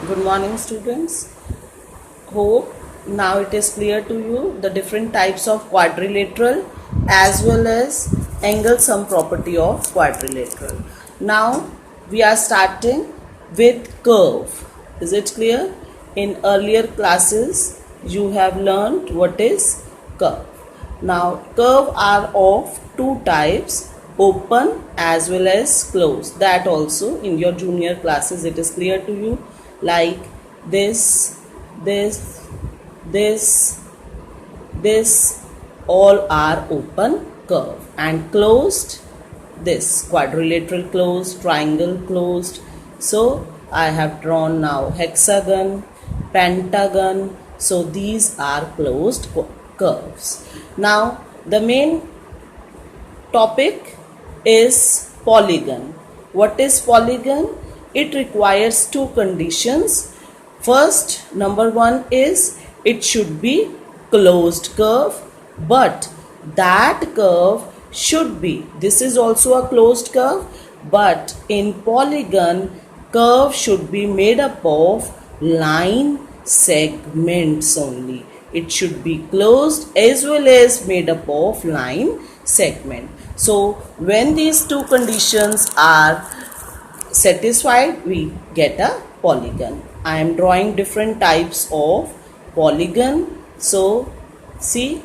Good morning, students. Hope now it is clear to you the different types of quadrilateral as well as angle sum property of quadrilateral. Now we are starting with curve. Is it clear? In earlier classes you have learned what is curve. Now curve are of two types, open as well as closed. That also in your junior classes it is clear to you, like this, this, all are open curve, and closed, this quadrilateral closed, triangle closed. So I have drawn now hexagon, pentagon. So these are closed curves. Now the main topic is polygon. What is polygon? It requires two conditions. First, number one is it should be closed curve, but that curve should be, this is also a closed curve, but in polygon curve should be made up of line segments only. It should be closed as well as made up of line segment. So when these two conditions are satisfied, we get a polygon. I am drawing different types of polygon. So see,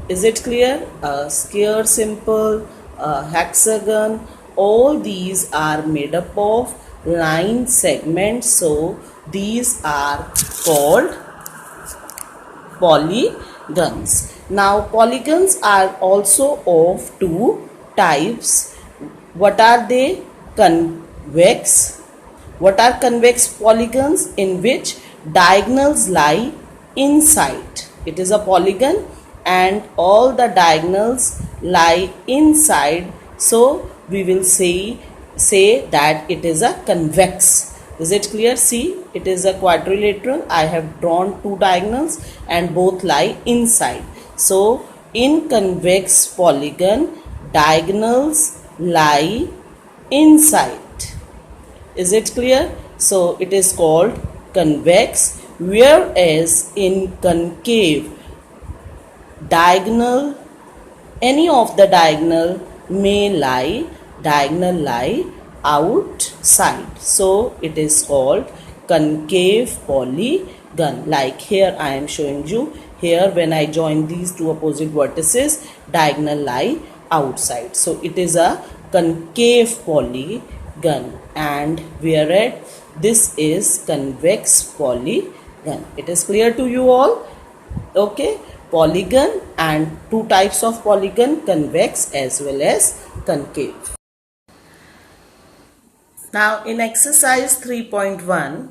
is it clear? A square, simple, a hexagon, all these are made up of line segments. So these are called polygons. Now polygons are also of two types. What are they? Convex. What are convex polygons? In which diagonals lie inside. It is a polygon and all the diagonals lie inside. So we will say that it is a convex. Is it clear? See, it is a quadrilateral. I have drawn two diagonals and both lie inside. So in convex polygon, diagonals lie inside. Is it clear? So it is called convex, whereas in concave, diagonal, any of the diagonal may lie outside. So it is called concave polygon. Like here I am showing you, here when I join these two opposite vertices, diagonal lie outside. So it is a concave polygon, and whereas this is convex polygon. It is clear to you all? Okay, polygon and two types of polygon, convex as well as concave. Now in exercise 3.1,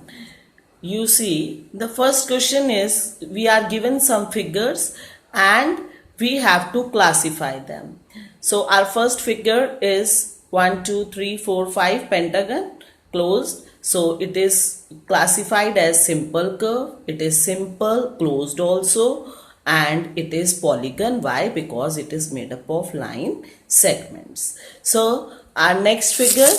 you see the first question is, we are given some figures and we have to classify them. So our first figure is 1, 2, 3, 4, 5 pentagon closed. So it is classified as simple curve. It is simple closed also, and it is polygon. Why? Because it is made up of line segments. So our next figure,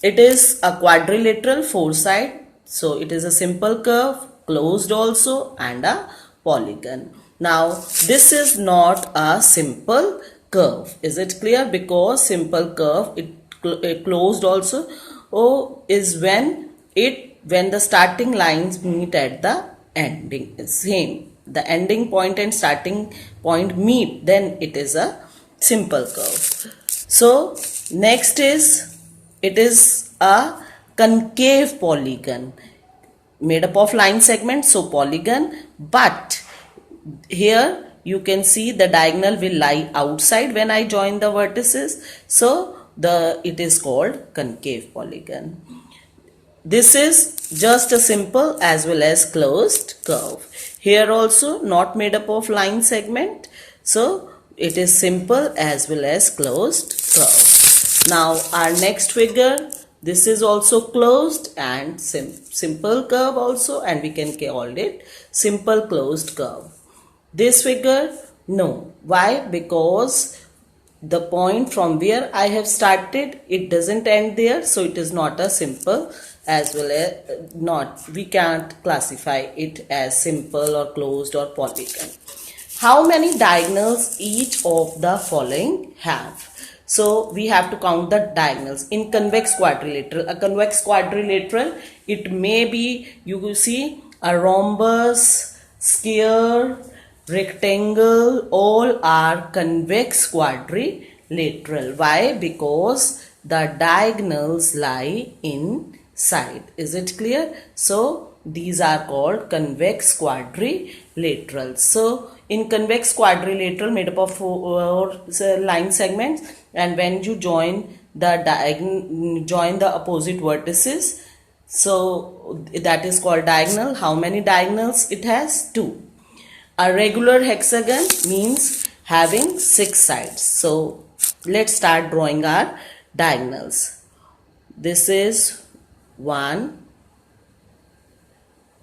it is a quadrilateral four side. So it is a simple curve, closed also, and a polygon. Now this is not a simple curve. Is it clear? Because simple curve, it closed also is when the starting lines meet at the ending. Same, the ending point and starting point meet, then it is a simple curve. So next is, it is a concave polygon made up of line segments, so polygon, but here you can see the diagonal will lie outside when I join the vertices, so it is called concave polygon. This is just a simple as well as closed curve. Here also not made up of line segment, so it is simple as well as closed curve. Now our next figure, this is also closed and simple curve also, and we can call it simple closed curve. This figure, no. Why? Because the point from where I have started, it doesn't end there, so it is not a simple as well as not. We can't classify it as simple or closed or polygon. How many diagonals each of the following have? So we have to count the diagonals in convex quadrilateral. A convex quadrilateral, it may be, you will see, a rhombus, sphere, rectangle, all are convex quadrilateral. Why? Because the diagonals lie inside. Is it clear? So these are called convex quadrilaterals. So in convex quadrilateral made up of four line segments, and when you join the opposite vertices, so that is called diagonal. How many diagonals it has? 2. A regular hexagon means having 6 sides. So let's start drawing our diagonals. This is 1,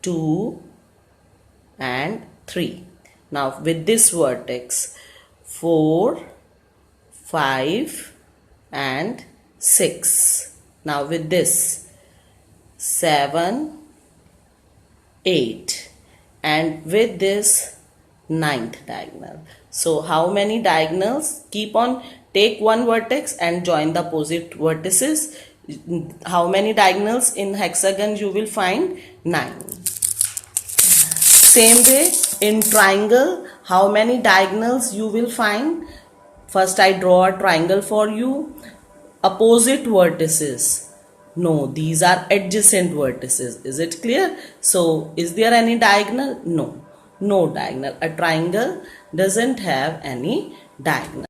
2 and 3. Now with this vertex 4, 5 and 6. Now with this 7, 8 and with this 9th diagonal. So how many diagonals? Keep on, take one vertex and join the opposite vertices. How many diagonals in hexagon you will find? 9. Same way in triangle, how many diagonals you will find? First I draw a triangle for you. Opposite vertices. No, these are adjacent vertices. Is it clear? So is there any diagonal? No, no diagonal. A triangle doesn't have any diagonal.